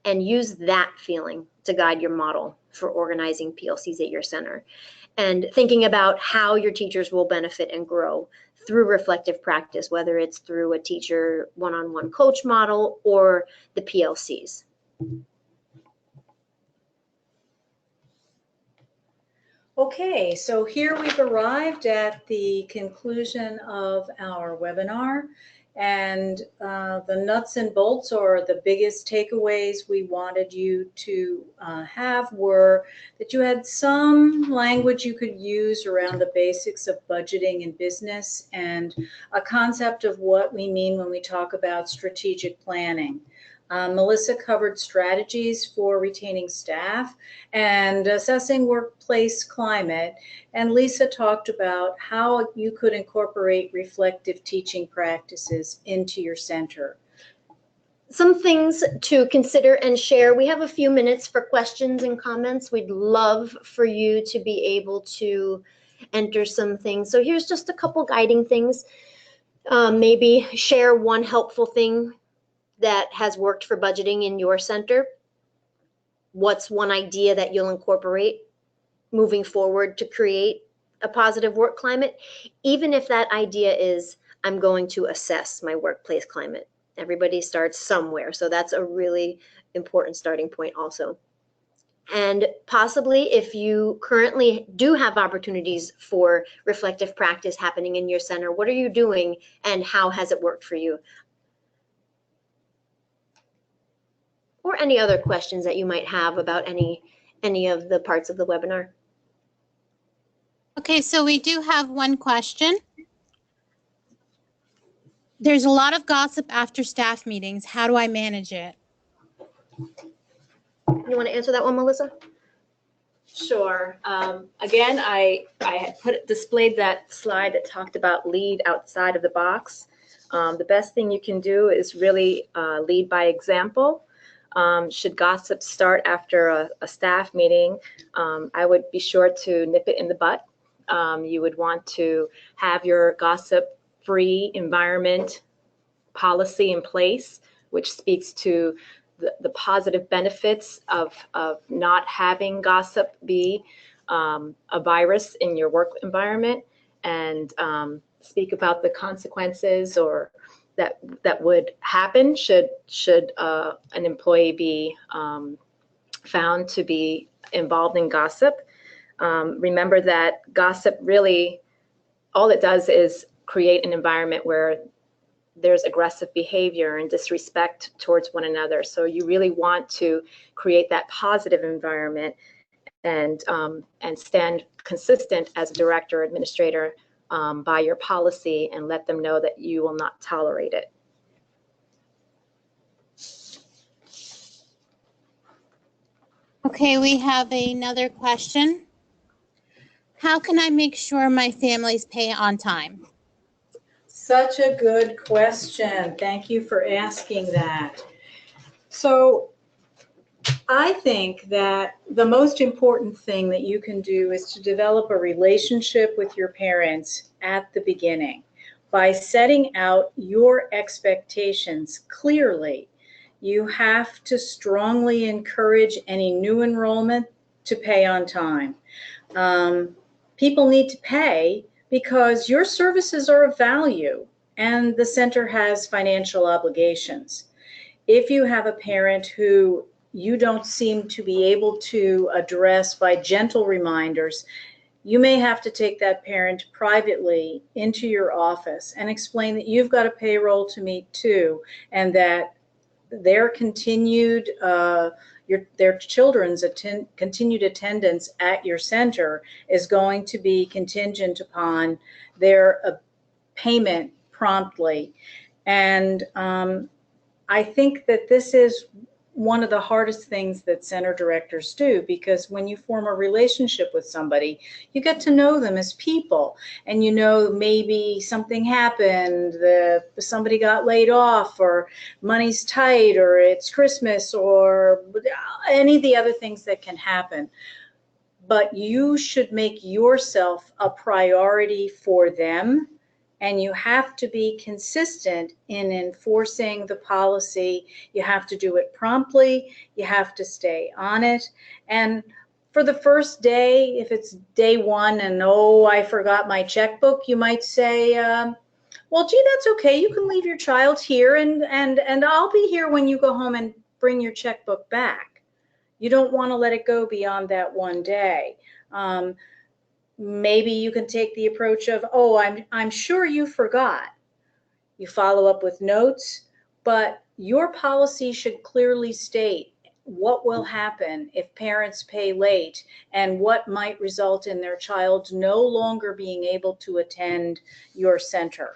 And use that feeling to guide your model for organizing PLCs at your center. And thinking about how your teachers will benefit and grow through reflective practice, whether it's through a teacher one-on-one coach model or the PLCs. Okay, so here we've arrived at the conclusion of our webinar, and the nuts and bolts, or the biggest takeaways we wanted you to have, were that you had some language you could use around the basics of budgeting in business, and a concept of what we mean when we talk about strategic planning. Melissa covered strategies for retaining staff and assessing workplace climate, and Lisa talked about how you could incorporate reflective teaching practices into your center. Some things to consider and share. We have a few minutes for questions and comments. We'd love for you to be able to enter some things. So here's just a couple guiding things. Maybe share one helpful thing that has worked for budgeting in your center. What's one idea that you'll incorporate moving forward to create a positive work climate? Even if that idea is, I'm going to assess my workplace climate. Everybody starts somewhere, so that's a really important starting point also. And possibly, if you currently do have opportunities for reflective practice happening in your center, what are you doing and how has it worked for you? Or any other questions that you might have about any of the parts of the webinar. Okay, so we do have one question. There's a lot of gossip after staff meetings. How do I manage it? You want to answer that one, Melissa? Sure. Again, I had displayed that slide that talked about lead outside of the box. The best thing you can do is really lead by example. Should gossip start after a staff meeting, I would be sure to nip it in the bud. You would want to have your gossip-free environment policy in place, which speaks to the positive benefits of not having gossip be a virus in your work environment, and speak about the consequences or that would happen should an employee be found to be involved in gossip. Remember that gossip really, all it does is create an environment where there's aggressive behavior and disrespect towards one another. So you really want to create that positive environment and stand consistent as a director or administrator by your policy, and let them know that you will not tolerate it. Okay, we have another question. How can I make sure my families pay on time? Such a good question. Thank you for asking that. So I think that the most important thing that you can do is to develop a relationship with your parents at the beginning by setting out your expectations clearly. You have to strongly encourage any new enrollment to pay on time. People need to pay because your services are of value and the center has financial obligations. If you have a parent who you don't seem to be able to address by gentle reminders, you may have to take that parent privately into your office and explain that you've got a payroll to meet too, and that their continued their children's continued attendance at your center is going to be contingent upon their payment promptly. And I think that this is one of the hardest things that center directors do, because when you form a relationship with somebody, you get to know them as people, and you know maybe something happened, somebody got laid off, or money's tight, or it's Christmas, or any of the other things that can happen. But you should make yourself a priority for them, and you have to be consistent in enforcing the policy. You have to do it promptly. You have to stay on it. And for the first day, if it's day one and, oh, I forgot my checkbook, you might say, well, gee, that's okay. You can leave your child here, and I'll be here when you go home and bring your checkbook back. You don't want to let it go beyond that one day. Maybe you can take the approach of, oh, I'm sure you forgot. You follow up with notes, but your policy should clearly state what will happen if parents pay late, and what might result in their child no longer being able to attend your center.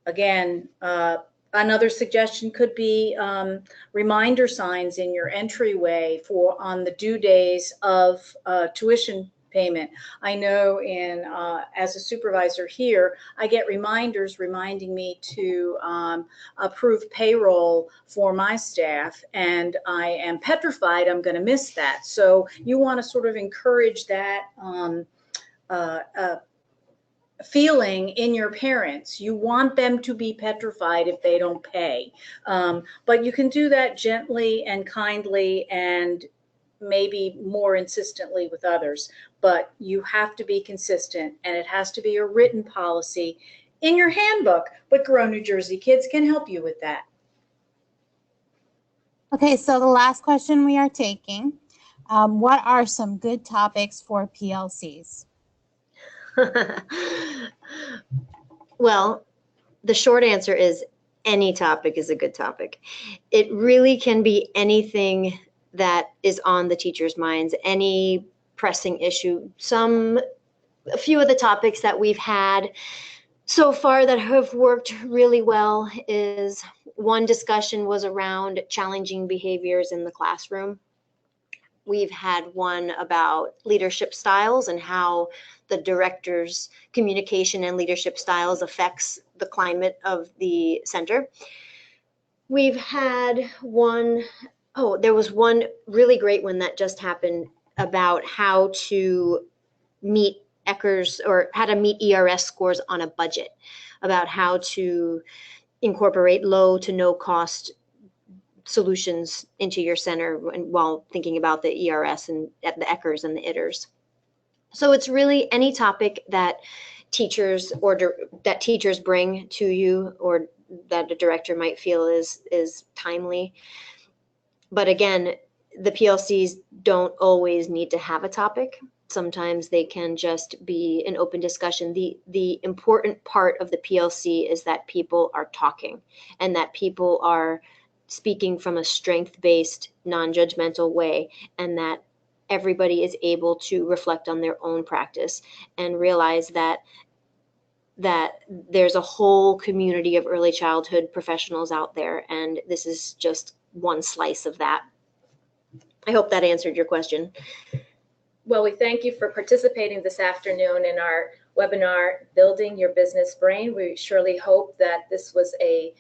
Again, another suggestion could be reminder signs in your entryway on the due days of tuition payment. I know as a supervisor here, I get reminders reminding me to approve payroll for my staff, and I am petrified I'm going to miss that. So you want to sort of encourage that feeling in your parents. You want them to be petrified if they don't pay. But you can do that gently and kindly, and maybe more insistently with others. But you have to be consistent, and it has to be a written policy in your handbook. But Grow New Jersey Kids can help you with that. Okay, so the last question we are taking, what are some good topics for PLCs? Well, the short answer is any topic is a good topic. It really can be anything that is on the teacher's minds, any pressing issue. A few of the topics that we've had so far that have worked really well is, one discussion was around challenging behaviors in the classroom. We've had one about leadership styles and how the director's communication and leadership styles affects the climate of the center. We've had there was one really great one that just happened about how to meet ECRS, or how to meet ERS scores on a budget, about how to incorporate low to no cost solutions into your center while thinking about the ERS and the ECRS and the ITERs. So it's really any topic that teachers bring to you, or that a director might feel is timely. But again, the PLCs don't always need to have a topic. Sometimes they can just be an open discussion. The important part of the PLC is that people are talking, and that people are speaking from a strength-based, non-judgmental way, and that everybody is able to reflect on their own practice and realize that there's a whole community of early childhood professionals out there, and this is just one slice of that. I hope that answered your question. Well, we thank you for participating this afternoon in our webinar, Building Your Business Brain. We surely hope that this was a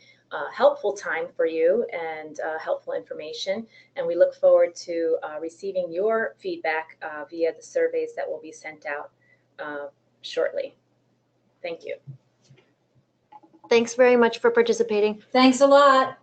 helpful time for you and helpful information. And we look forward to receiving your feedback via the surveys that will be sent out shortly. Thank you. Thanks very much for participating. Thanks a lot.